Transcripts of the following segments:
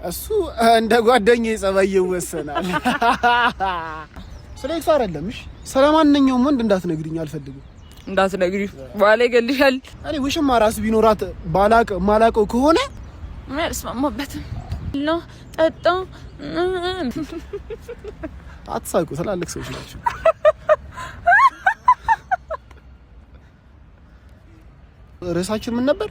እሱ እንደ ጓደኛዬ ጸባይ ይወሰናል። ስለዚህ አይደለም። እሺ ስለማንኛውም ወንድ እንዳትነግሪኝ አልፈልግም። እንዳትነግሪኝ ባለ ይገልሻል። እኔ ውሽማ ራስ ቢኖራት ማላቀው ከሆነ አልስማማበትም ነው። ጠጣ አትሳቁ፣ ትላልቅ ሰዎች ናቸው። ርዕሳችን ምን ነበር?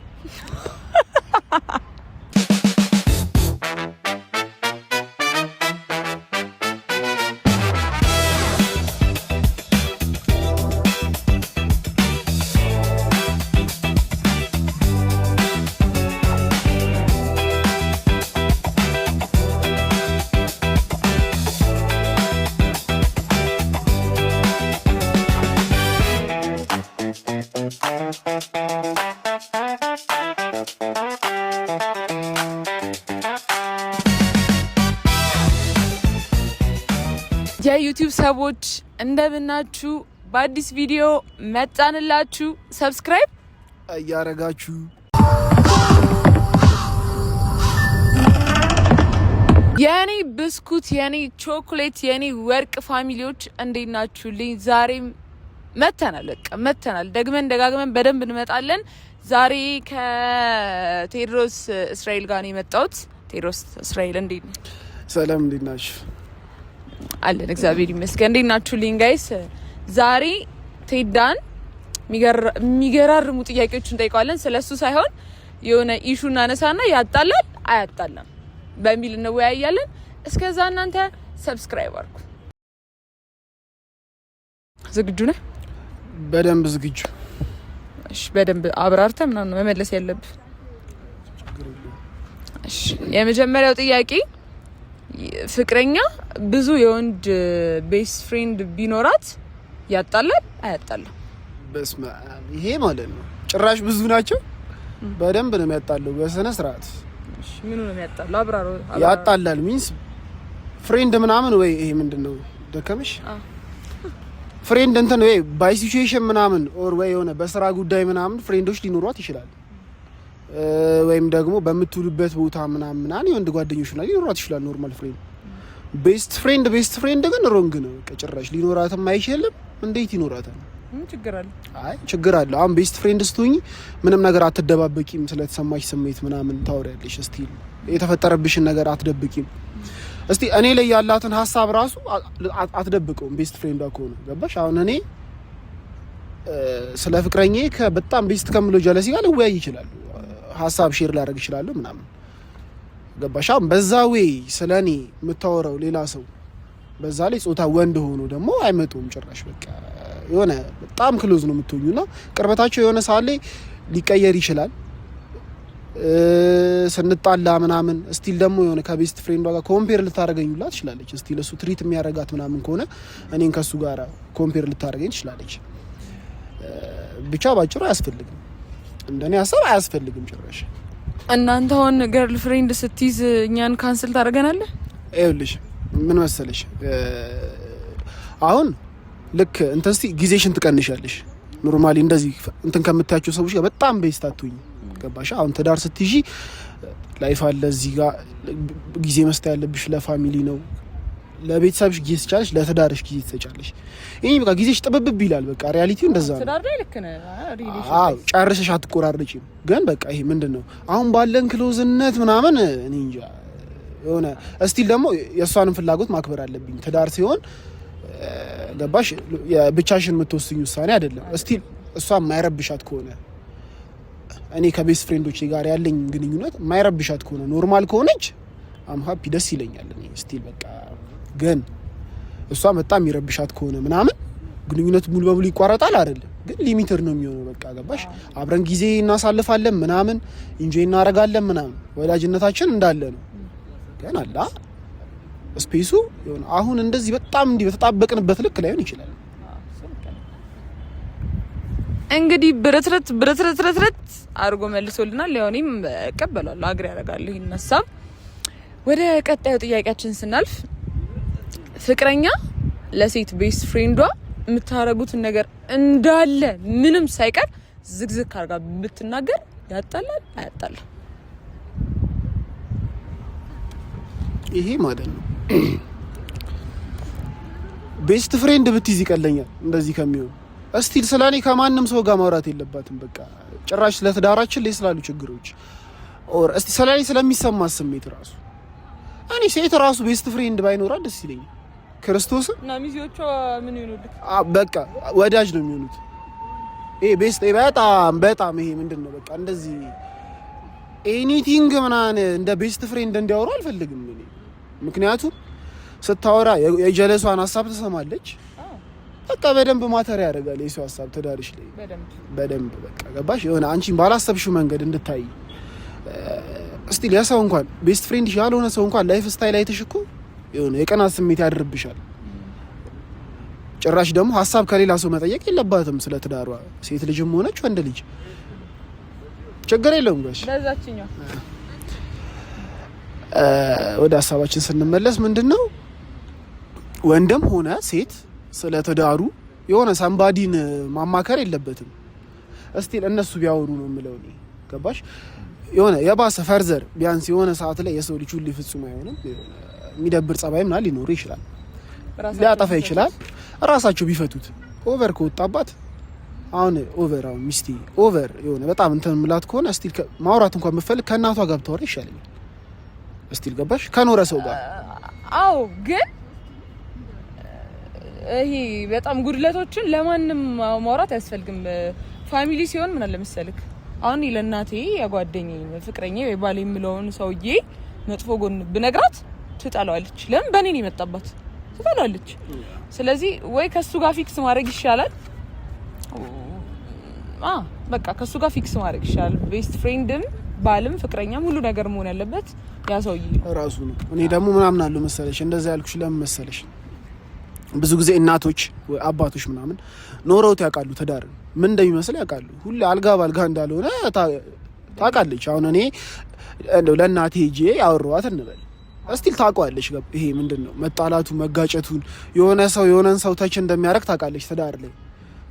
የዩቲዩብ ሰዎች እንደምናችሁ፣ በአዲስ ቪዲዮ መጣንላችሁ። ሰብስክራይብ እያረጋችሁ የኔ ብስኩት፣ የኔ ቾኮሌት፣ የኔ ወርቅ ፋሚሊዎች እንዴት ናችሁልኝ? ዛሬም መተናል። ደጋግመን በደንብ እንመጣለን። ዛሬ ከቴድሮስ እስራኤል ጋር ነው የመጣሁት። ቴድሮስ እስራኤል እንዴት ነው? ሰላም፣ እንዴት ናችሁ? አለን እግዚአብሔር ይመስገን። እንዴት ናችሁልኝ ጋይስ? ዛሬ ቴዳን የሚገራርሙ ጥያቄዎችን እንጠይቀዋለን። ስለሱ ሳይሆን የሆነ ኢሹ እናነሳና ያጣላል አያጣላም በሚል እንወያያለን። እስከዛ እናንተ ሰብስክራይብ አድርጉ። ዝግጁ ነህ? በደንብ ዝግጁ። እሺ፣ በደንብ አብራርተህ ምናምን መመለስ ያለብህ። እሺ፣ የመጀመሪያው ጥያቄ ፍቅረኛ ብዙ የወንድ ቤስት ፍሬንድ ቢኖራት ያጣላል አያጣላም? በስመ አብ፣ ይሄ ማለት ነው ጭራሽ ብዙ ናቸው። በደንብ ነው የሚያጣለው በስነ ስርዓት። እሺ፣ ምኑ ነው የሚያጣለው? አብራሮ ያጣላል ሚንስ ፍሬንድ ምናምን ወይ ይሄ ምንድነው ደከመሽ? ፍሬንድ እንትን ወይ ባይ ሲቹዌሽን ምናምን ኦር ወይ የሆነ በስራ ጉዳይ ምናምን ፍሬንዶች ሊኖሯት ይችላል። ወይም ደግሞ በምትውሉበት ቦታ ምናምን የወንድ ጓደኞች ምናምን ሊኖሯት ይችላል። ኖርማል ፍሬንድ። ቤስት ፍሬንድ ግን ሮንግ ነው። ከጭራሽ ሊኖራትም አይችልም። እንዴት ይኖራታል? ችግር አለ። አይ ችግር አለ። አሁን ቤስት ፍሬንድ ስትሆኚ ምንም ነገር አትደባበቂም። ስለተሰማሽ ስሜት ምናምን ታወሪያለሽ። እስቲ የተፈጠረብሽን ነገር አትደብቂም። እስቲ እኔ ላይ ያላትን ሀሳብ ራሱ አትደብቀውም። ቤስት ፍሬንዷ ከሆነ ገባሽ? አሁን እኔ ስለ ፍቅረኛዬ በጣም ቤስት ከምለው ጀለሲ ጋር ልወያይ ይችላል። ሀሳብ ሼር ላደርግ ይችላል ምናምን ገባሽ? አሁን በዛ ወይ ስለኔ የምታወራው ሌላ ሰው በዛ ላይ ጾታ ወንድ ሆኖ ደግሞ አይመጡም ጭራሽ። በቃ የሆነ በጣም ክሎዝ ነው የምትሆኙና ቅርበታቸው የሆነ ሰዓት ላይ ሊቀየር ይችላል። ስንጣላ ምናምን ስቲል ደግሞ የሆነ ከቤስት ፍሬንዷ ጋር ኮምፔር ልታደርገኝላት ትችላለች። ስቲል እሱ ትሪት የሚያደርጋት ምናምን ከሆነ እኔን ከሱ ጋር ኮምፔር ልታደርገኝ ትችላለች። ብቻ ባጭሩ አያስፈልግም፣ እንደኔ ሀሳብ አያስፈልግም ጭራሽ። እናንተ አሁን ገርል ፍሬንድ ስትይዝ እኛን ካንስል ታደርገናለህ? ይኸውልሽ ምን መሰለሽ፣ አሁን ልክ እንትን እስቲ ጊዜሽን ትቀንሻለሽ። ኖርማሊ እንደዚህ እንትን ከምታያቸው ሰዎች ጋር በጣም ቤስት አትሁኝ። ገባሽ? አሁን ትዳር ስትይዢ ላይፍ አለ እዚህ ጋር ጊዜ መስጠት ያለብሽ ለፋሚሊ ነው። ለቤተሰብሽ ጊዜ ትሰጫለሽ፣ ለትዳርሽ ጊዜ ትሰጫለሽ። ይሄ በቃ ጊዜሽ ጥብብብ ይላል። በቃ ሪያሊቲው እንደዛ ነው። ትዳር ላይ ልክ ነህ። አዎ ጨርሰሽ አትቆራርጪም። ግን በቃ ይሄ ምንድነው አሁን ባለን ክሎዝነት ምናምን እኔ እንጃ የሆነ እስቲል ደግሞ የእሷንም ፍላጎት ማክበር አለብኝ። ትዳር ሲሆን ገባሽ? የብቻሽን የምትወስኝ ውሳኔ አይደለም። እስቲል እሷ የማይረብሻት ከሆነ እኔ ከቤስት ፍሬንዶቼ ጋር ያለኝ ግንኙነት የማይረብሻት ከሆነ ኖርማል ከሆነች አም ሃፒ ደስ ይለኛል እኔ እስቲል በቃ። ግን እሷ በጣም የሚረብሻት ከሆነ ምናምን ግንኙነት ሙሉ በሙሉ ይቋረጣል አይደለም፣ ግን ሊሚትድ ነው የሚሆነው። በቃ ገባሽ? አብረን ጊዜ እናሳልፋለን ምናምን ኢንጆይ እናደርጋለን ምናምን ወዳጅነታችን እንዳለ ነው። ግን አላ ስፔሱ የሆነ አሁን እንደዚህ በጣም እንዲህ በተጣበቅንበት ልክ ላይሆን ይችላል። እንግዲህ ብረትረት አድርጎ መልሶልናል። ለሆነም እቀበላለሁ፣ አግሪ ያደርጋለሁ ይሄን ሀሳብ። ወደ ቀጣዩ ጥያቄያችን ስናልፍ ፍቅረኛ ለሴት ቤስት ፍሬንዷ የምታረጉትን ነገር እንዳለ ምንም ሳይቀር ዝግዝግ አድርጋ ብትናገር ያጣላል አያጣላም? ይሄ ማለት ነው ቤስት ፍሬንድ ብትይዝ ይቀለኛል እንደዚህ ከሚሆን። እስቲል ስለኔ ከማንም ሰው ጋር ማውራት የለባትም በቃ ጭራሽ ለትዳራችን ላይ ስላሉ ችግሮች ኦር እስቲ ስለኔ ስለሚሰማ ስሜት ራሱ እኔ ሴት ራሱ ቤስት ፍሬንድ ባይኖራ ደስ ይለኛል። ክርስቶስ እና ሚዜዎቿ ምን ይሆኑልህ? በቃ ወዳጅ ነው የሚሆኑት። ይሄ ቤስት በጣም ይሄ ምንድነው በቃ እንደዚህ ኤኒቲንግ ምናምን እንደ ቤስት ፍሬንድ እንዲያወሩ አልፈልግም እኔ። ምክንያቱም ስታወራ የጀለሷን ሀሳብ ትሰማለች። በቃ በደንብ ማተር ያደርጋል የሰው ሀሳብ ትዳርሽ ላይ በደንብ በቃ ገባሽ? የሆነ አንቺን ባላሰብሽው መንገድ እንድታይ እስቲ ለሰው እንኳን ቤስት ፍሬንድ ያልሆነ ሰው እንኳን ላይፍ ስታይል አይተሽ እኮ የሆነ የቀናት ስሜት ያድርብሻል። ጭራሽ ደግሞ ሀሳብ ከሌላ ሰው መጠየቅ የለባትም ስለ ትዳሯ ሴት ልጅም ሆነች ወንድ ልጅ ችግር የለውም። ጋሽ ለዛችኛው ወደ ሀሳባችን ስንመለስ ምንድነው ወንድም ሆነ ሴት ስለ ትዳሩ የሆነ ሳምባዲን ማማከር የለበትም። እስቲ እነሱ ቢያወሩ ነው የምለው እኔ ገባሽ? የሆነ የባሰ ፈርዘር ቢያንስ የሆነ ሰዓት ላይ የሰው ልጅ ሁሉ ፍጹም አይሆንም። የሚደብር ጸባይ ምናምን ሊኖር ይችላል፣ ሊያጠፋ ይችላል። ራሳቸው ቢፈቱት ኦቨር ከወጣባት አሁን ሚስቴ ኦቨር የሆነ በጣም እንትን ምላት ከሆነ እስቲ ማውራት እንኳን መፈልግ ከእናቷ ጋር ብታወራ ይሻለኛል። እስቲ ገባሽ? ከኖረ ሰው ጋር አዎ። ግን ይሄ በጣም ጉድለቶችን ለማንም ማውራት አያስፈልግም። ፋሚሊ ሲሆን ምን አለ መሰልክ አሁን ለእናቴ ያጓደኛዬ ፍቅረኛዬ ወይ ባሌ የምለውን ሰውዬ መጥፎ ጎን ብነግራት ትጠላዋለች። ለምን? በእኔ ነው የመጣባት፣ ትጠላዋለች። ስለዚህ ወይ ከሱ ጋር ፊክስ ማድረግ ይሻላል። በቃ ከሱ ጋር ፊክስ ማድረግ ይሻላል። ቤስት ፍሬንድም ባልም ፍቅረኛም ሁሉ ነገር መሆን ያለበት ያ ሰውዬ ራሱ ነው። እኔ ደግሞ ምናምን አለው መሰለሽ እንደዛ ያልኩሽ ለምን መሰለሽ ብዙ ጊዜ እናቶች ወይ አባቶች ምናምን ኖረውት ያውቃሉ፣ ትዳር ምን እንደሚመስል ያውቃሉ። ሁሌ አልጋ ባልጋ እንዳልሆነ ታውቃለች። አሁን እኔ እንደው ለእናቴ ሄጄ ያወራኋት እንበል እስቲል ታውቀዋለች። ይሄ ምንድነው መጣላቱ መጋጨቱን የሆነን ሰው ተች እንደሚያደርግ ታውቃለች። ትዳር ላይ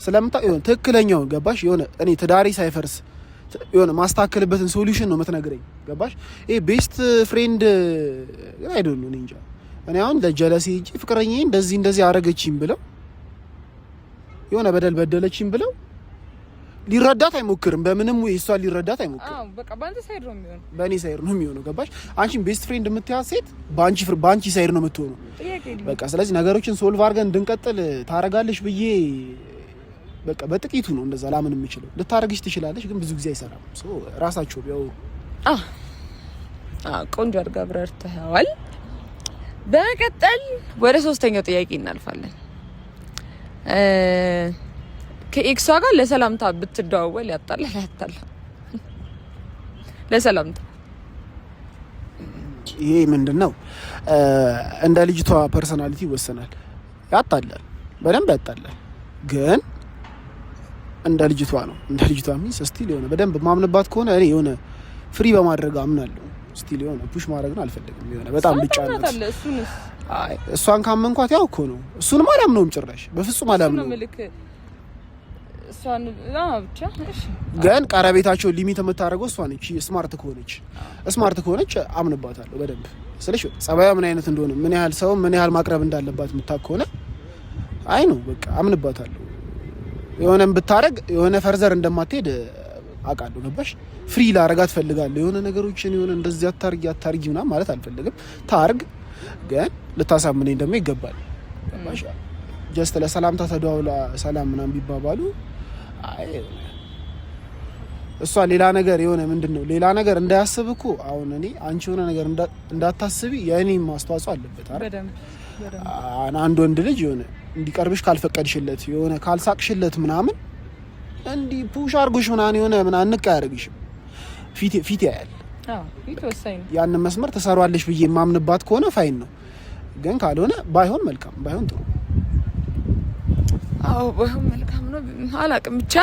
ስለምታውቅ የሆነ ትክክለኛው ገባሽ? የሆነ እኔ ትዳሬ ሳይፈርስ የሆነ ማስተካከልበትን ሶሉሽን ነው የምትነግረኝ። ገባሽ? ይሄ ቤስት ፍሬንድ አይደለም። እኔ እንጃ እኔ አሁን ለጀለሴ ሂጂ ፍቅረኛዬ እንደዚህ አረገችኝ ብለው የሆነ በደል በደለችኝ ብለው ሊረዳት አይሞክርም። በምንም ወይ እሷ ሊረዳት አይሞክርም። በቃ ባንቺ ሳይድ ነው የሚሆነው፣ በእኔ ሳይድ ነው የሚሆነው። ገባሽ? አንቺን ቤስት ፍሬንድ የምትያዝ ሴት ባንቺ ሳይድ ነው የምትሆነው። በቃ ስለዚህ ነገሮችን ሶልቭ አድርገን እንድንቀጥል ታረጋለሽ ብዬ በቃ በጥቂቱ ነው እንደዛ ላምን የምችለው። ልታረግሽ ትችላለሽ፣ ግን ብዙ ጊዜ አይሰራም። ራሳቸው ቢያው ቆንጆ አድርጋ አብራርተዋል። በመቀጠል ወደ ሶስተኛው ጥያቄ እናልፋለን። ከኤክሷ ጋር ለሰላምታ ብትደዋወል ያጣላል ያጣላል? ለሰላምታ ይሄ ምንድነው እንደ ልጅቷ ፐርሰናሊቲ ይወሰናል። ያጣላል፣ በደንብ ያጣላል። ግን እንደ ልጅቷ ነው። እንደ ልጅቷ ሚስ ስቲል የሆነ በደንብ ማምንባት ከሆነ እኔ የሆነ ፍሪ በማድረግ አምናለሁ። ስቲል የሆነ ፑሽ ማድረግ ነው አልፈልግም። የሆነ በጣም ብቻነት እሷን ካመንኳት ያው እኮ ነው። እሱንም አላምነውም፣ ጭራሽ በፍጹም አላምነውም። ግን ቀረቤታቸው ሊሚት የምታደርገው እሷ ነች። ስማርት ከሆነች አምንባታለሁ በደንብ ስለሽ ጸባያ ምን አይነት እንደሆነ ምን ያህል ሰው ምን ያህል ማቅረብ እንዳለባት የምታውቅ ከሆነ አይ ነው በቃ አምንባታለሁ። የሆነም ብታረግ የሆነ ፈርዘር እንደማትሄድ አውቃለሁ። ገባሽ? ፍሪ ላረጋት ፈልጋለሁ። የሆነ ነገሮችን የሆነ እንደዚህ አታርጊ ምናምን ማለት አልፈልግም። ታርግ፣ ግን ልታሳምነኝ ደግሞ ይገባል። ገባሽ? ጀስት ለሰላምታ ተደዋውላ ሰላም ምናምን ቢባባሉ አይ እሷ ሌላ ነገር የሆነ ምንድነው ሌላ ነገር እንዳያስብ እኮ አሁን እኔ አንቺ የሆነ ነገር እንዳታስቢ የእኔም ማስተዋጽኦ አለበት አይደል? አንድ ወንድ ልጅ የሆነ እንዲቀርብሽ ካልፈቀድሽለት የሆነ ካልሳቅሽለት ምናምን እንዲ ፑሽ አርጎሽ ምናምን የሆነ ምናምን ንቅ ያደርግሽም ፊት ያያል። ፊት ወሳኝ ነው። ያን መስመር ተሰሯለሽ ብዬ የማምንባት ከሆነ ፋይን ነው። ግን ካልሆነ ባይሆን መልካም፣ ባይሆን ጥሩ። ባይሆን መልካም ነው። አላቅም ብቻ።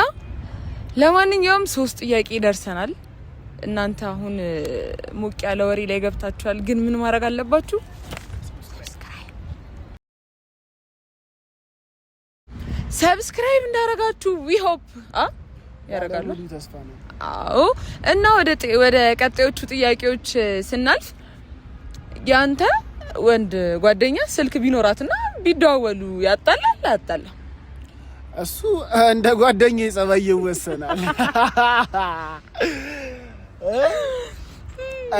ለማንኛውም 3 ጥያቄ ደርሰናል። እናንተ አሁን ሞቅ ያለ ወሬ ላይ ገብታችኋል። ግን ምን ማድረግ አለባችሁ? ሰብስክራይብ እንዳረጋችሁ ዊ ሆፕ ያረጋሉ ተስፋ ነው። አዎ። እና ወደ ቀጣዮቹ ጥያቄዎች ስናልፍ ያንተ ወንድ ጓደኛ ስልክ ቢኖራትና ቢደዋወሉ ያጣላል አያጣላ? እሱ እንደ ጓደኛ ጸባይ ይወሰናል።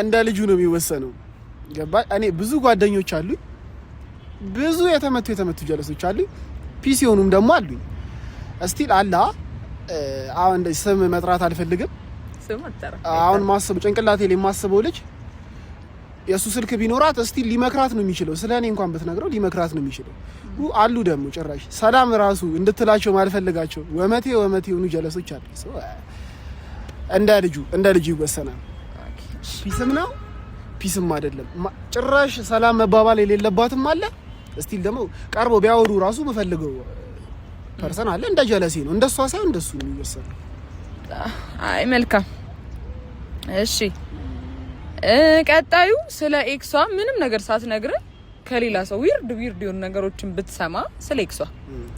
እንደ ልጁ ነው የሚወሰነው። ገባ? እኔ ብዙ ጓደኞች አሉኝ፣ ብዙ የተመቱ ጀለሶች አሉኝ፣ ፒሲ ሆኑም ደግሞ አሉኝ። እስቲል አላ አሁን ስም መጥራት አልፈልግም። ስም አጠራ አሁን ማስበው ጭንቅላቴ ላይ ማስበው ልጅ የሱ ስልክ ቢኖራት እስቲል ሊመክራት ነው የሚችለው። ስለኔ እንኳን ብትነግረው ሊመክራት ነው የሚችለው። አሉ ደግሞ ጭራሽ ሰላም ራሱ እንድትላቸው ማልፈልጋቸው ወመቴ ሆኑ ጀለሶች አሉ። እንደ ልጁ ይወሰናል። ፒስም ነው ፒስም አይደለም። ጭራሽ ሰላም መባባል የሌለባትም አለ። እስቲል ደግሞ ቀርቦ ቢያወሩ ራሱ በፈልገው ፐርሰን አለ። እንደ ጀለሴ ነው፣ እንደሷ ሳይሆን እንደሱ ነው የሚወሰነው። አይ መልካም። እሺ ቀጣዩ ስለ ኤክሷ ምንም ነገር ሳትነግር ከሌላ ሰው ዊርድ የሆኑ ነገሮችን ብትሰማ ስለ ኤክሷ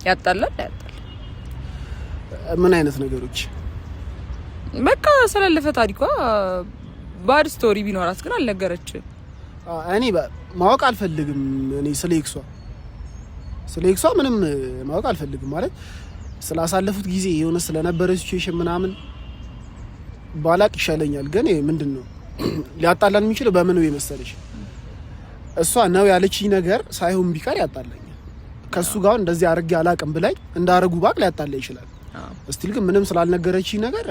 ያጣላል አያጣል? ምን አይነት ነገሮች? በቃ ስላለፈ ታሪኳ ባድ ስቶሪ ቢኖራት ግን አልነገረች። እኔ ማወቅ አልፈልግም። እኔ ስለ ኤክሷ ምንም ማወቅ አልፈልግም። ማለት ስላሳለፉት ጊዜ የሆነ ስለነበረ ሲቹዌሽን ምናምን ባላቅ ይሻለኛል። ግን ምንድነው ሊያጣላን የሚችለው በምን ነው መሰለሽ? እሷ ነው ያለችኝ ነገር ሳይሆን ቢቀር ያጣላኛል። ከሱ ጋር እንደዚህ አድርጌ አላቅም ብላኝ እንዳረጉ ባቅ ሊያጣላ ይችላል። እስቲል ግን ምንም ስላልነገረችኝ ነገር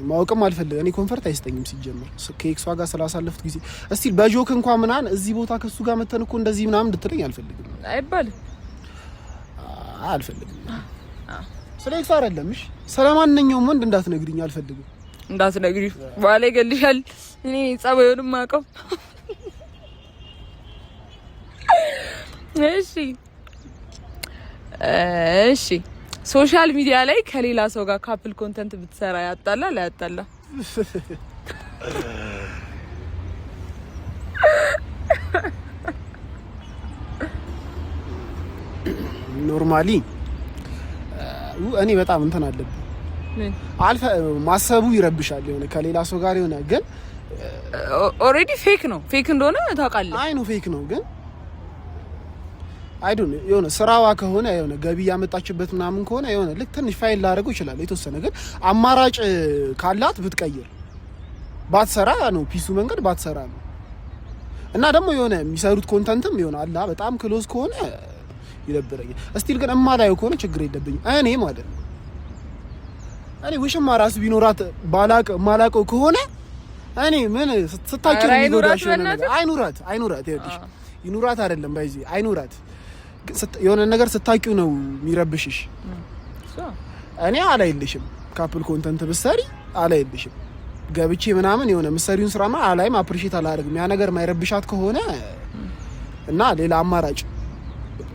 ማወቅም አልፈልግም። እኔ ኮንፈርት አይስተኝም ሲጀምር ከኤክሷ ጋር ስላሳለፉት ጊዜ። እስቲል በጆክ እንኳን ምናምን እዚህ ቦታ ከሱ ጋር መተን እኮ እንደዚህ ምናምን እንድትለኝ አልፈልግም። አይባልም አልፈልግም። ስለ ኤክሷ አይደለም እሺ፣ ስለማንኛውም ወንድ እንዳትነግሪኝ አልፈልግም። እንዳትነግሪ በኋላ ይገልሻል። እኔ ጸባዩንም ማቀው። እሺ ሶሻል ሚዲያ ላይ ከሌላ ሰው ጋር ካፕል ኮንተንት ብትሰራ ያጣላል አያጣላ? ኖርማሊ እኔ በጣም እንትን አለብኝ ማሰቡ ይረብሻል። የሆነ ከሌላ ሰው ጋር የሆነ ግን ኦሬዲ ፌክ እንደሆነ ታውቃለህ። አይ ነው ፌክ ነው ግን አይ ዶንት የሆነ ስራዋ ከሆነ የሆነ ገቢ ያመጣችበት ምናምን ከሆነ የሆነ ልክ ትንሽ ፋይል ላደርገው ይችላል የተወሰነ። ግን አማራጭ ካላት ብትቀይር ባትሰራ ነው ፒሱ መንገድ ባትሰራ ነው። እና ደግሞ የሆነ የሚሰሩት ኮንተንትም የሆነ አላ በጣም ክሎዝ ከሆነ ይደብረኛል። እስቲል ግን እማላየው ከሆነ ችግር የለብኝም እኔ ማለት ነው። እኔ ውሽማ ራሱ ቢኖራት ማላቀው ከሆነ እኔ ምን ስታኪው የሚጎዳሽ ነገር አይኑራት ይኸውልሽ፣ ይኑራት አይደለም ባይዚ አይኑራት። የሆነ ነገር ስታቂው ነው የሚረብሽሽ። እኔ አላይልሽም ካፕል ኮንተንት ብትሰሪ አላይልሽም። ገብቼ ምናምን የሆነ ምሰሪውን ስራማ አላይም፣ አፕሪሺየት አላደርግም። ያ ነገር ማይረብሻት ከሆነ እና ሌላ አማራጭ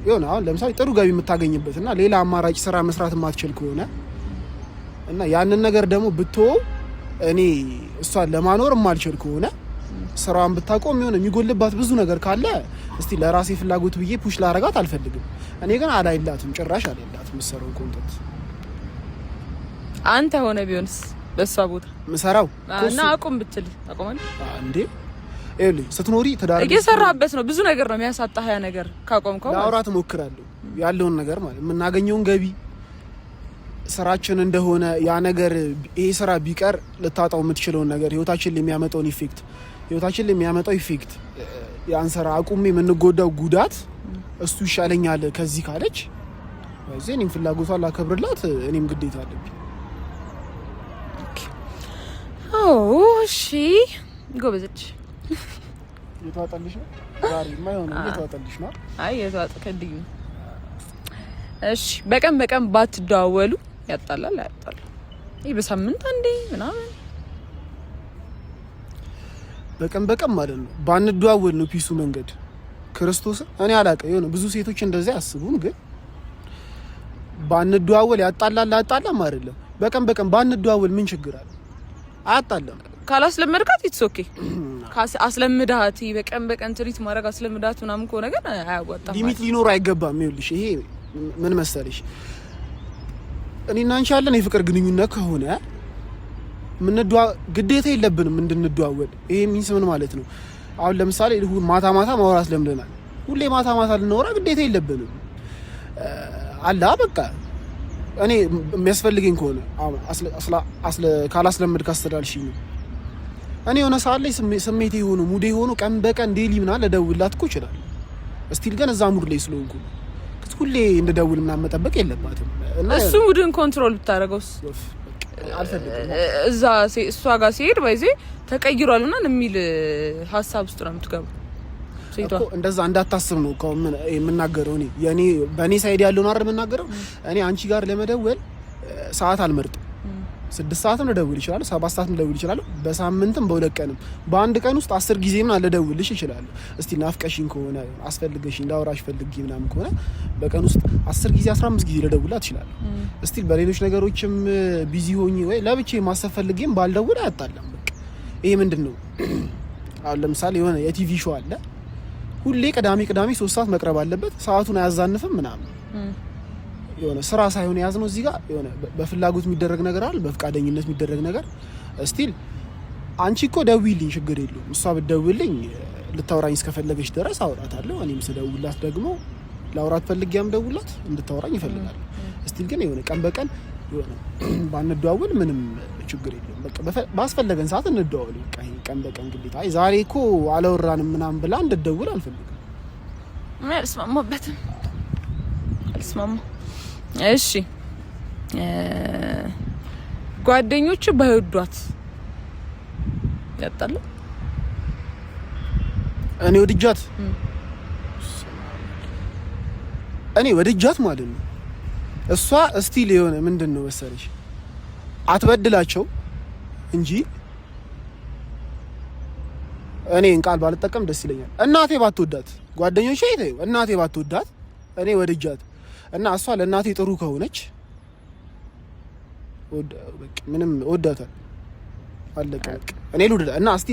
የሆነ አሁን ለምሳሌ ጥሩ ገቢ የምታገኝበት እና ሌላ አማራጭ ስራ መስራት የማትችል ከሆነ እና ያንን ነገር ደግሞ ብትወው እኔ እሷን ለማኖር የማልችል ከሆነ ስራዋን ብታቆም የሆነ የሚጎልባት ብዙ ነገር ካለ እስቲ ለራሴ ፍላጎት ብዬ ፑሽ ላረጋት አልፈልግም። እኔ ግን አላይላትም፣ ጭራሽ አላይላትም የምሰራው ኮንተንት። አንተ ሆነ ቢሆንስ በሷ ቦታ ምሰራው እና አቁም ብትል ታቆማለህ እንዴ? እልይ ስትኖሪ ተዳር እየሰራበት ነው። ብዙ ነገር ነው የሚያሳጣህ። ያ ነገር ካቆምከው ላውራት እሞክራለሁ ያለውን ነገር ማለት የምናገኘውን ገቢ ስራችን እንደሆነ ያ ነገር ይሄ ስራ ቢቀር ልታጣው የምትችለውን ነገር ህይወታችን ላይ የሚያመጣው ኢፌክት ያን ስራ አቁሜ የምንጎዳው ጉዳት እሱ ይሻለኛል ከዚህ ካለች ስለዚህ እኔም ፍላጎቷን ላከብርላት እኔም ግዴታ አለብኝ። እሺ ጎበዝች የተዋጣልሽ ነው ዛሬ ማይሆን የተዋጣልሽ ነው። አይ የተዋጣከልኝ። እሺ በቀን ባትደዋወሉ ያጣላል አያጣላ? ይሄ በሳምንት አንዴ ምናምን በቀን ማለት ነው ባንደዋወል ነው ፒሱ መንገድ ክርስቶስ። እኔ አላውቅም የሆነ ብዙ ሴቶች እንደዚህ አስቡም፣ ግን ባንደዋወል ያጣላል አያጣላም አይደለም። በቀን ባንደዋወል ምን ችግር አለ? አያጣላም። ካላስለመድካት ኢትስ ኦኬ። አስለምዳት በቀን ትሪት ማድረግ አስለምዳት ምናምን ከሆነ ግን አያዋጣም። ሊሚት ሊኖር አይገባም። ይኸውልሽ ይሄ ምን መሰለሽ፣ እኔና አንቺ ያለን የፍቅር ግንኙነት ከሆነ ግዴታ የለብንም እንድንደዋወል። ይሄ ሚንስ ምን ማለት ነው? አሁን ለምሳሌ ማታ ማውራት ለምደናል። ሁሌ ማታ ማታ ልናወራ ግዴታ የለብንም አላ በቃ እኔ የሚያስፈልገኝ ከሆነ ካላስለምድ ካስተዳልሽኝ እኔ የሆነ ሰዓት ላይ ስሜቴ ሆኖ ሙዴ ሆኖ ቀን በቀን ዴሊ ምናምን ልደውልላት እኮ ይችላል። እስቲል ግን እዛ ሙድ ላይ ስለሆንኩ ሁሌ እንደደውል ምናምን መጠበቅ የለባትም። እሱ ሙድን ኮንትሮል ብታደርገውስ አልፈልግም። እሷ ጋር ሲሄድ ባይዜ ተቀይሯል ምናምን የሚል ሀሳብ ውስጥ ነው የምትገባው። እኮ እንደዛ እንዳታስብ ነው እኮ የምናገረው። እኔ በእኔ ሳይድ ያለው ነው አይደል የምናገረው። እኔ አንቺ ጋር ለመደወል ሰዓት አልመርጥም። 6 ሰዓትም ልደውል ይችላል፣ 7 ሰዓትም ልደውል ይችላል። በሳምንትም በሁለት ቀንም በአንድ ቀን ውስጥ 10 ጊዜ ምናምን ልደውልሽ ይችላል። እስቲ ናፍቀሽኝ ከሆነ አስፈልገሽኝ ላውራሽ ፈልጊ ምናምን ከሆነ በቀን ውስጥ 10 ጊዜ 15 ጊዜ ልደውላት ይችላል። እስቲ በሌሎች ነገሮችም ቢዚ ሆኜ ወይ ለብቻዬ ማሰብ ፈልጌም ባልደውል አያጣለም። በቃ ይሄ ምንድነው? አሁን ለምሳሌ የሆነ የቲቪ ሾው አለ ሁሌ ቅዳሜ 3 ሰዓት መቅረብ አለበት። ሰዓቱን አያዛንፍም ምናምን የሆነ ስራ ሳይሆን ያዝነው እዚህ ጋር የሆነ በፍላጎት የሚደረግ ነገር አለ፣ በፍቃደኝነት የሚደረግ ነገር። እስቲል አንቺ እኮ ደውይልኝ ችግር የለውም። እሷ ብትደውልኝ ልታወራኝ እስከፈለገች ድረስ አውራታለሁ። እኔም ስደውላት ደግሞ ላውራት ፈልጊያም ደውላት እንድታወራኝ ይፈልጋል። እስቲል ግን የሆነ ቀን በቀን የሆነ ባንደዋወል ምንም ችግር የለውም። በቃ ባስፈለገን ሰዓት እንደዋወል። በቃ ይሄ ቀን በቀን ግዴታ አይ ዛሬ እኮ አላወራንም ምናምን ብላ እንድትደውል አልፈልግም። አልስማማ። እሺ ጓደኞች ባይወዷት ያጣሉ። እኔ ወድጃት ማለት ነው። እሷ እስቲል የሆነ ምንድነው መሰለሽ አትበድላቸው እንጂ እኔን ቃል ባልጠቀም ደስ ይለኛል። እናቴ ባትወዳት ጓደኞቼ ይተዩ እናቴ ባትወዳት እኔ ወድጃት እና እሷ ለእናቴ ጥሩ ከሆነች ምንም ወዳታል አለቀ። እኔ ልውደድ እና እስቲ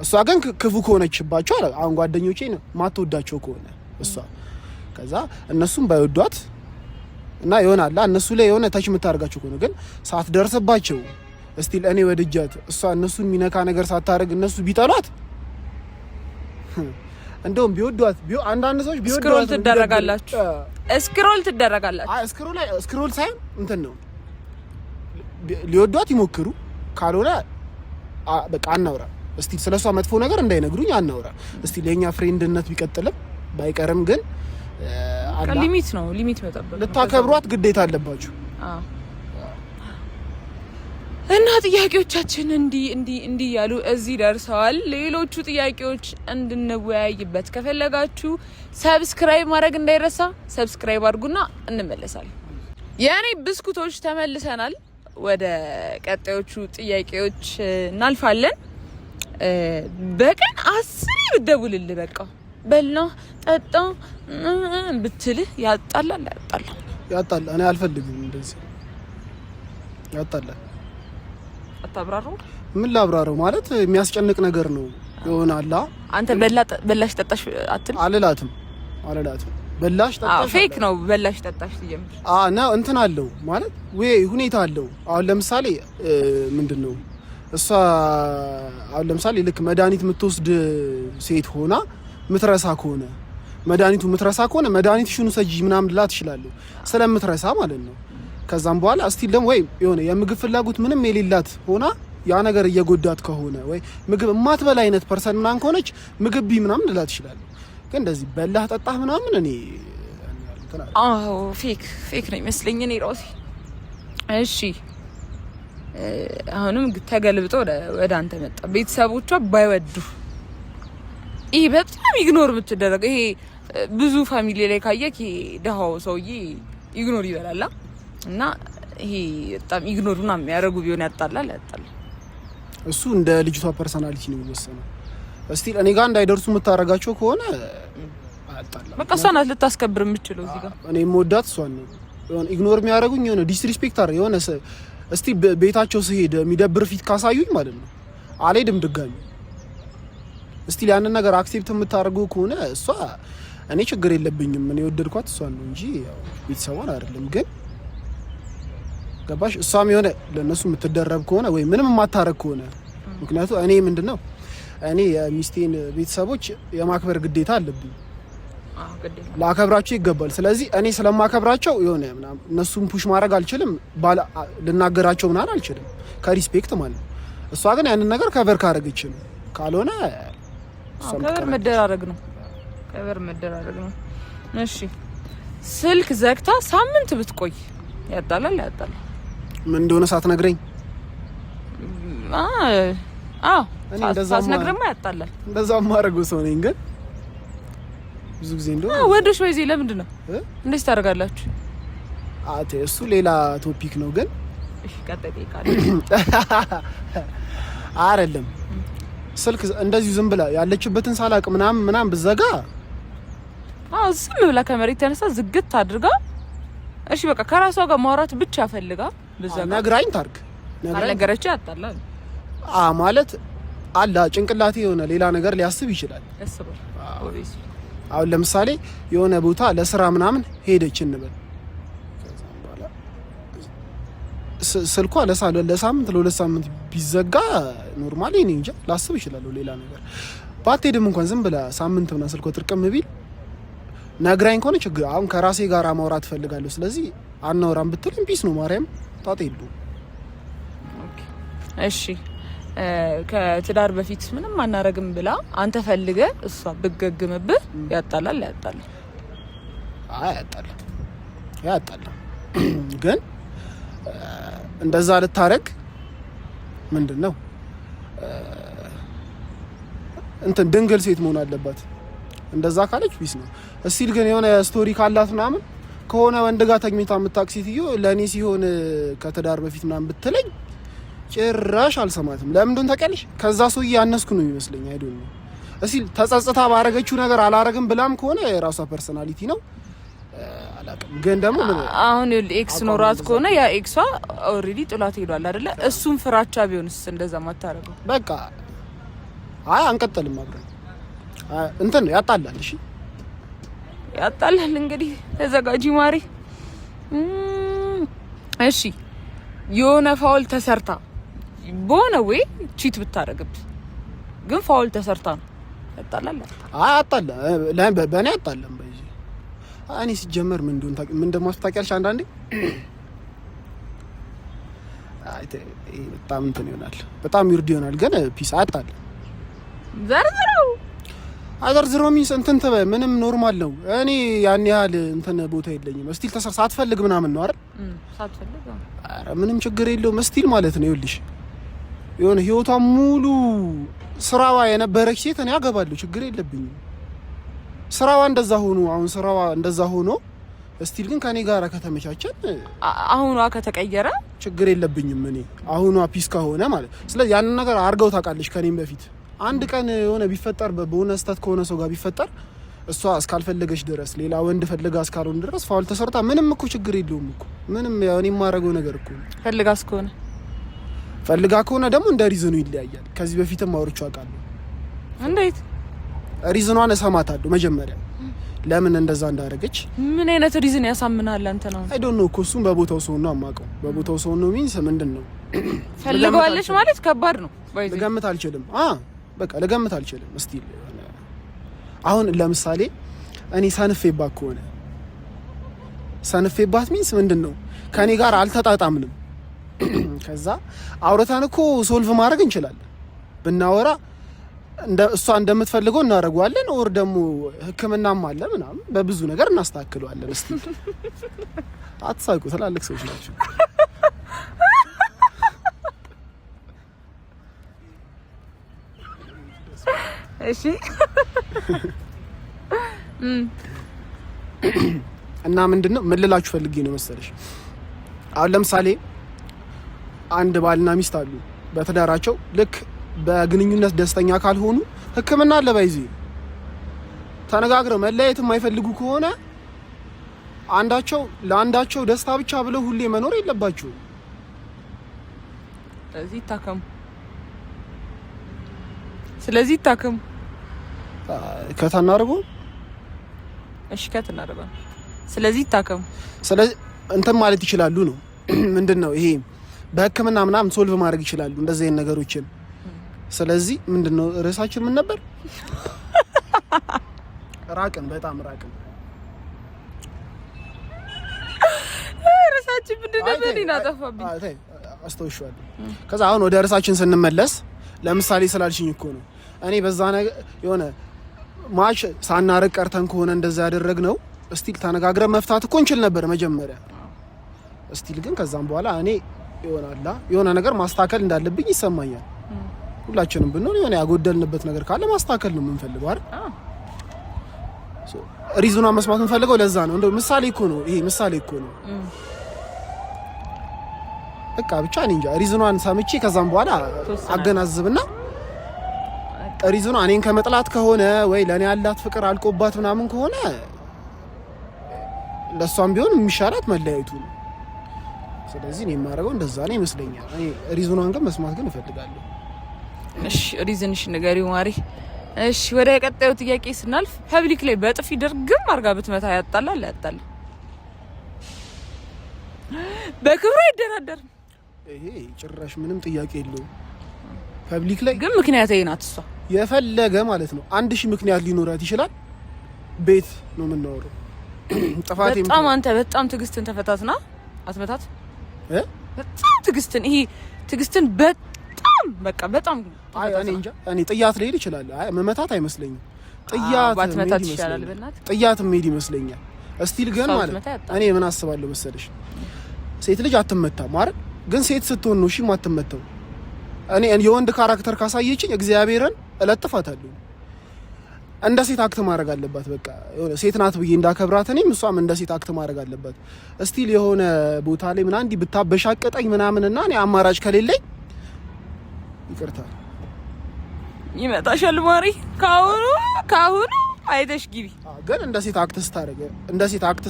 እሷ ግን ክፉ ከሆነችባቸው አሁን ጓደኞቼ ነው ማትወዳቸው ከሆነ እሷ ከዛ እነሱም ባይወዷት እና ይሆናል እነሱ ላይ የሆነ ታች የምታደርጋቸው ከሆነ ግን ሳትደርስባቸው እስቲ እኔ ወድጃት እሷ እነሱን የሚነካ ነገር ሳታደርግ እነሱ ቢጠሏት እንደውም ቢወዷት አንዳንድ ሰዎች ቢወዷት ስክሮል ትደረጋላችሁ። ስክሮል ሳይሆን እንትን ነው ሊወዷት ይሞክሩ። ካልሆነ በቃ አናውራ። እስቲ ስለሷ መጥፎ ነገር እንዳይነግሩኝ አናውራ። እስቲ ለኛ ፍሬንድነት ቢቀጥልም ባይቀርም ግን ሊሚት ነው ሊሚት መጠበቅ ልታከብሯት ግዴታ አለባችሁ። እና ጥያቄዎቻችን እንዲህ ያሉ እዚህ ደርሰዋል። ሌሎቹ ጥያቄዎች እንድንወያይበት ከፈለጋችሁ ሰብስክራይብ ማድረግ እንዳይረሳ። ሰብስክራይብ አድርጉና እንመለሳለን። የኔ ብስኩቶች ተመልሰናል። ወደ ቀጣዮቹ ጥያቄዎች እናልፋለን። በቀን 10 ብትደውልልህ በቃ በልና ጠጣ ብትልህ ያጣላል። እኔ አልፈልግም እንደዚህ ያጣላል። አታብራራው። ምን ላብራራው? ማለት የሚያስጨንቅ ነገር ነው ይሆናል። አንተ በላሽ ጠጣሽ አልላትም በላሽ ጠጣሽ ፌክ ነው። በላሽ ጠጣሽ ትጀምር ነው እንትን አለው ማለት ወይ ሁኔታ አለው። አሁን ለምሳሌ ምንድነው እሷ አሁን ለምሳሌ ልክ መድኃኒት የምትወስድ ሴት ሆና ምትረሳ ከሆነ መድኃኒትሽን ሰጂ ምናምን ልላት እችላለሁ ስለምትረሳ ማለት ነው። ከዛም በኋላ እስቲል ደግሞ ወይ የሆነ የምግብ ፍላጎት ምንም የሌላት ሆና ያ ነገር እየጎዳት ከሆነ ወይ ምግብ የማትበላ አይነት ፐርሰን ምናምን ከሆነች ምግብ ቢ ምናምን ልላት እችላለሁ። ግን እንደዚህ በላህ ጠጣህ ምናምን እኔ ፌክ ነው ይመስለኝ እኔ ራሴ። እሺ አሁንም ተገልብጦ ወደ አንተ መጣ። ቤተሰቦቿ ባይወዱ ይሄ በጣም ኢግኖር የምትደረግ ይሄ ብዙ ፋሚሊ ላይ ካየክ ይሄ ደሃው ሰውዬ ኢግኖር ይበላላ እና ይሄ በጣም ኢግኖሩና የሚያደርጉ ቢሆን ያጣላል። እሱ እንደ ልጅቷ ፐርሰናሊቲ ነው የሚወሰነው። እስቲ እኔ ጋር እንዳይደርሱ የምታረጋቸው ከሆነ አጣላ በቃ እሷ ናት ልታስከብር የምትችለው እዚህ ጋር። እኔ የምወዳት እሷን ነው። የሆነ ኢግኖር የሚያደርጉኝ የሆነ ዲስሪስፔክት አረ የሆነ እስቲ ቤታቸው ስሄድ የሚደብር ፊት ካሳዩኝ ማለት ነው አልሄድም ድጋሚ። እስቲ ያንን ነገር አክሴፕት የምታደርገው ከሆነ እሷ እኔ ችግር የለብኝም። እኔ ወደድኳት እሷን ነው እንጂ ያው ቤተሰቧን አይደለም። ግን ገባሽ? እሷም የሆነ ለነሱ የምትደረብ ከሆነ ወይ ምንም የማታረግ ከሆነ ምክንያቱም እኔ ምንድነው እኔ የሚስቴን ቤተሰቦች የማክበር ግዴታ አለብኝ። ላከብራቸው ይገባል። ስለዚህ እኔ ስለማከብራቸው የሆነ ምናምን እነሱን ፑሽ ማድረግ አልችልም፣ ልናገራቸው ምናምን አልችልም ከሪስፔክት ማለት ነው። እሷ ግን ያንን ነገር ከቨር ካደረገች ነው፣ ካልሆነ ከቨር መደራረግ ነው። ከቨር መደራረግ ነው። እሺ ስልክ ዘግታ ሳምንት ብትቆይ ያጣላል? ያጣላል። ምን እንደሆነ ሳትነግረኝ? አዎ ሳትነግረማ ያጣላል። እንደዛው ማድረግ ሰው ነኝ ግን ብዙ ጊዜ እንደው ወንዶች በዚህ ለምንድን ነው እንደዚህ ታደርጋላችሁ? እሱ ሌላ ቶፒክ ነው ግን እሺ ቀጥታ ይቃል አይደለም። ስልክ እንደዚህ ዝም ብላ ያለችበትን ሳላቅ ምናምን ብዘጋ ዝም ብላ ከመሬት ተነሳ ዝግት አድርጋ እሺ በቃ ከራሷ ጋር ማውራት ብቻ ፈልጋ ብዘጋ ነግራኝ ታርክ ነገረች ያጣላል ማለት አላ ጭንቅላቴ የሆነ ሌላ ነገር ሊያስብ ይችላል። አሁን ለምሳሌ የሆነ ቦታ ለስራ ምናምን ሄደች እንበል፣ ስልኳ ለሳምንት ለሁለት ሳምንት ቢዘጋ ኖርማሊ እኔ እንጃ ላስብ ይችላል ሌላ ነገር። ባትሄድም እንኳን ዝም ብላ ሳምንት ምናምን ስልኳ ጥርቅም ቢል ነግራኝ ከሆነ ችግር አሁን ከራሴ ጋር ማውራት ፈልጋለሁ ስለዚህ አናወራም ብትልም ፒስ ነው ማርያም ጣጣ የለውም። እሺ ከትዳር በፊት ምንም አናረግም ብላ አንተ ፈልገ እሷ ብገግምብህ ያጣላል? ያጣላል? ያጣላል ግን እንደዛ ልታረግ ምንድነው እንትን ድንግል ሴት መሆን አለባት። እንደዛ ካለች ቢስ ነው። እስቲል ግን የሆነ ስቶሪ ካላት ምናምን ከሆነ ወንድ ጋር ተኝታ የምታውቅ ሴትዮ ለእኔ ሲሆን ከትዳር በፊት ምናምን ብትለኝ ጭራሽ አልሰማትም። ለምን እንደሆነ ታውቂያለሽ? ከዛ ሰውዬ ያነስኩ ነው የሚመስለኝ። አይዶን ነው እስቲል ተጸጽታ ባረገችው ነገር አላረግም ብላም ከሆነ የራሷ ፐርሰናሊቲ ነው አላውቅም። ግን ደግሞ አሁን ኤክስ ኖራት ከሆነ ያ ኤክሷ ኦልሬዲ ጥላት ሄዷል አይደለ? እሱም ፍራቻ ቢሆንስ እንደዛ ማታረገው? በቃ አንቀጥልም አብረን እንትን ያጣላል። እሺ ያጣላል። እንግዲህ ተዘጋጂ ማሪ። እሺ የሆነ ፋውል ተሰርታ በሆነ ወይ ቺት ብታረግብህ ግን ፋውል ተሰርታ ነው ያጣላል? አጣላ በእኔ አጣላም። በዚህ እኔ ሲጀመር ምን እንደማስታወቂያለሽ አንዳንዴ በጣም እንትን ይሆናል፣ በጣም ይርድ ይሆናል። ግን ፒስ አጣላ ዘርዝረው ሚንስ እንትን ተበ ምንም ኖርማል ነው። እኔ ያን ያህል እንትን ቦታ የለኝም። እስቲል ሳትፈልግ ምናምን ነው አይደል? ሳትፈልግ ኧረ ምንም ችግር የለውም። እስቲል ማለት ነው ይኸውልሽ የሆነ ህይወቷ ሙሉ ስራዋ የነበረች ሴት እኔ አገባለሁ፣ ችግር የለብኝም። ስራዋ እንደዛ ሆኖ አሁን ስራዋ እንደዛ ሆኖ እስቲል ግን ከኔ ጋር ከተመቻቸን አሁኗ ከተቀየረ ችግር የለብኝም። እኔ አሁኗ ፒስ ከሆነ ማለት ስለዚህ ያንን ነገር አርገው ታውቃለች ከኔም በፊት አንድ ቀን የሆነ ቢፈጠር በሆነ ስህተት ከሆነ ሰው ጋር ቢፈጠር እሷ እስካልፈለገች ድረስ ሌላ ወንድ ፈልጋ እስካልሆነ ድረስ ፋውል ተሰርታ ምንም እኮ ችግር የለውም እኮ ምንም ያው እኔ የማደርገው ነገር እኮ ፈልጋ ከሆነ ደግሞ እንደ ሪዝኑ ይለያያል። ከዚህ በፊትም አውርቼው አውቃለሁ። እንዴት ሪዝኗን እሰማታለሁ መጀመሪያ ለምን እንደዛ እንዳደረገች። ምን አይነት ሪዝን ያሳምናል አንተ ነው? አይ ዶንት ኖ እኮ እሱም በቦታው ሰው ነው የማውቀው። በቦታው ሰው ነው ሚንስ ምንድነው ፈልገዋለች ማለት ከባድ ነው። ልገምት አልችልም። በቃ ልገምት አልችልም። እስቲ አሁን ለምሳሌ እኔ ሰንፌባት ከሆነ ሰንፌባት ሚንስ ምንድነው ከኔ ጋር አልተጣጣምንም። ከዛ አውረታን እኮ ሶልቭ ማድረግ እንችላለን ብናወራ እሷ እንደምትፈልገው እናደርገዋለን። ኦር ደግሞ ሕክምናም አለ ምናምን በብዙ ነገር እናስተካክለዋለን። እስቲ አትሳቁ፣ ትላልቅ ሰዎች ናቸው። እሺ እና ምንድነው ምን ልላችሁ ፈልጌ ነው መሰለሽ፣ አሁን ለምሳሌ አንድ ባልና ሚስት አሉ በትዳራቸው ልክ በግንኙነት ደስተኛ ካልሆኑ ሕክምና አለ ባይዚ ተነጋግረው መለያየት የማይፈልጉ ከሆነ አንዳቸው ለአንዳቸው ደስታ ብቻ ብለው ሁሌ መኖር የለባቸው። ስለዚህ ይታከሙ ከተናርጉ እሺ ከተናርጉ ስለዚህ ይታከሙ። ስለዚህ እንትን ማለት ይችላሉ ነው ምንድነው ይሄ በሕክምና ምናምን ሶልቭ ማድረግ ይችላሉ እንደዚህ አይነት ነገሮችን። ስለዚህ ምንድነው ርዕሳችን ምን ነበር? ራቅን፣ በጣም ራቅን። ርዕሳችን ምንድን ነበር? እኔን አጠፋብኝ። አስተውሻለሁ። ከዛ አሁን ወደ ርዕሳችን ስንመለስ ለምሳሌ ስላልሽኝ እኮ ነው እኔ በዛ ነገር የሆነ ማች ሳናርቅ ቀርተን ከሆነ እንደዛ ያደረግነው እስቲል ተነጋግረን መፍታት እኮ እንችል ነበር መጀመሪያ። እስቲል ግን ከዛም በኋላ እኔ የሆነ ነገር ማስተካከል እንዳለብኝ ይሰማኛል። ሁላችንም ብንሆን የሆነ ያጎደልንበት ነገር ካለ ማስተካከል ነው የምንፈልገው አይደል? ሪዝኗን መስማት የምንፈልገው ለዛ ነው። እንደው ምሳሌ እኮ ነው ይሄ፣ ምሳሌ እኮ ነው። በቃ ብቻ እኔ እንጃ ሪዝኗን ሰምቼ ከዛም በኋላ አገናዝብና ሪዝኗ እኔን ከመጥላት ከሆነ ወይ ለኔ ያላት ፍቅር አልቆባት ምናምን ከሆነ ለሷም ቢሆን የሚሻላት መለያየቱ ነው። ስለዚህ እኔ የማደርገው እንደዛ ነው ይመስለኛል። እኔ ሪዝኗን ግን መስማት ግን እፈልጋለሁ። እሺ ሪዝንሽ ንገሪው ማሪ። እሺ ወደ ቀጣዩ ጥያቄ ስናልፍ ፐብሊክ ላይ በጥፊ ድርግም አርጋ ብትመታ ያጣላል ያጣል? በክብሩ አይደራደር። ይሄ ጭራሽ ምንም ጥያቄ የለውም። ፐብሊክ ላይ ግን ምክንያት ናት እሷ የፈለገ ማለት ነው 1000 ምክንያት ሊኖራት ይችላል። ቤት ነው የምናወራው። ጥፋት በጣም አንተ በጣም ትዕግስትን ተፈታትና አትመታት በጣም ትዕግስትን ይሄ ትዕግስትን በጣም በቃ በጣም እኔ እንጃ እኔ ጥያት ልሄድ ይችላል። አይ መመታት አይመስለኝም። ጥያት ባትመታት ይሻላል በእናትህ ጥያት ሄድ ይመስለኛል። እስቲል ግን ማለት እኔ ምን አስባለሁ መሰለሽ ሴት ልጅ አትመታም አይደል? ግን ሴት ስትሆን ነው እሺ ማትመታው። እኔ የወንድ ካራክተር ካሳየችኝ እግዚአብሔርን እለጥፋታለሁ። እንደ ሴት አክት ማድረግ አለባት። በቃ የሆነ ሴት ናት ብዬ እንዳከብራት እኔም እሷም እንደ ሴት አክት ማድረግ አለባት። እስቲል የሆነ ቦታ ላይ ምናምን እንዲህ ብታበሻቀጠኝ ምናምንና እኔ አማራጭ ከሌለኝ ይቅርታ ይመጣሻል ማሪ። ካሁኑ አይተሽ ግቢ። ግን እንደ ሴት አክት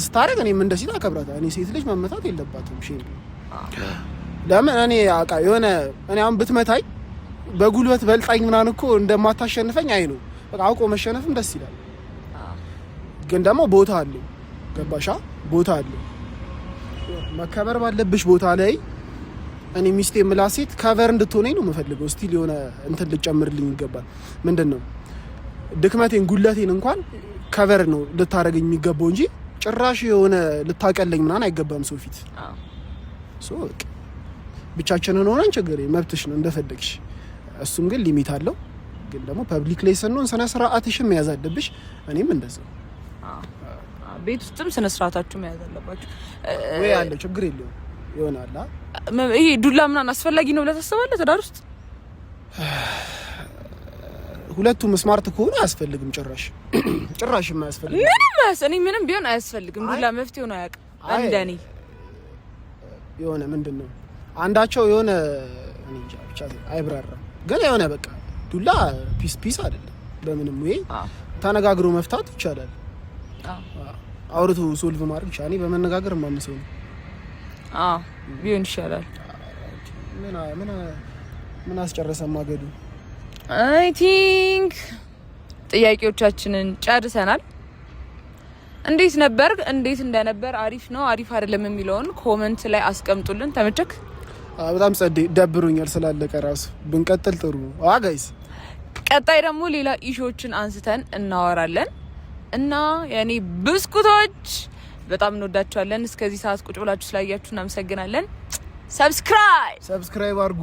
ስታረግ እኔም እንደ ሴት አከብራታለሁ። እኔ ሴት ልጅ መመታት የለባትም። እሺ ለምን እኔ አቃ የሆነ እኔ አሁን ብትመታኝ በጉልበት በልጣኝ ምናምን እኮ እንደማታሸንፈኝ አይ ነው በቃ አውቆ መሸነፍም ደስ ይላል። ግን ደግሞ ቦታ አለው። ገባሻ? ቦታ አለው። መከበር ባለብሽ ቦታ ላይ እኔ ሚስቴ የምላት ሴት ከቨር እንድትሆነኝ ነው የምፈልገው። ስቲል የሆነ እንትን ልጨምርልኝ ይገባል። ምንድነው ድክመቴን ጉለቴን እንኳን ከቨር ነው ልታረገኝ የሚገባው እንጂ ጭራሽ የሆነ ልታቀለኝ ምናምን አይገባም ሰው ፊት። ብቻችንን ሆነን ችግር መብትሽ ነው እንደፈለግሽ። እሱም ግን ሊሚት አለው። ግን ደግሞ ፐብሊክ ላይ ስንሆን ስነ ስርዓትሽን መያዝ አለብሽ። እኔም እንደዛው ቤት ውስጥም ስነ ስርዓታችሁ መያዝ አለባችሁ። ወይ አለ ችግር የለውም ይሆናል። ይሄ ዱላ ምናምን አስፈላጊ ነው ብለህ ታስባለህ ትዳር ውስጥ? ሁለቱም ስማርት ከሆነ አያስፈልግም። ጭራሽ የማያስፈልግ ምንም ቢሆን አያስፈልግም። ዱላ መፍትሄ ነው አያውቅም። እንደኔ የሆነ ምንድነው አንዳቸው የሆነ እኔ እንጃ ብቻ አይብራራም። ግን የሆነ በቃ ዱላ ፒስ አይደለም። በምንም ወይ ተነጋግሮ መፍታት ይቻላል። አውርቶ ሶልቭ ማድረግ ይቻላል። እኔ በመነጋገር ማምሰው ነው ቢሆን ይሻላል። ምን አስጨረሰን ማገዱ? አይ ቲንክ ጥያቄዎቻችንን ጨርሰናል። እንዴት እንደነበር አሪፍ ነው አሪፍ አይደለም የሚለውን ኮሜንት ላይ አስቀምጡልን። ተመቸክ? በጣም ጸዴ ደብሮኛል ስላለቀ ራሱ ብንቀጥል ጥሩ ነው። ጋይስ ቀጣይ ደግሞ ሌላ ኢሹዎችን አንስተን እናወራለን እና የኔ ብስኩቶች በጣም እንወዳችኋለን። እስከዚህ ሰዓት ቁጭ ብላችሁ ስላያችሁ እናመሰግናለን። ሰብስክራይብ አድርጉ።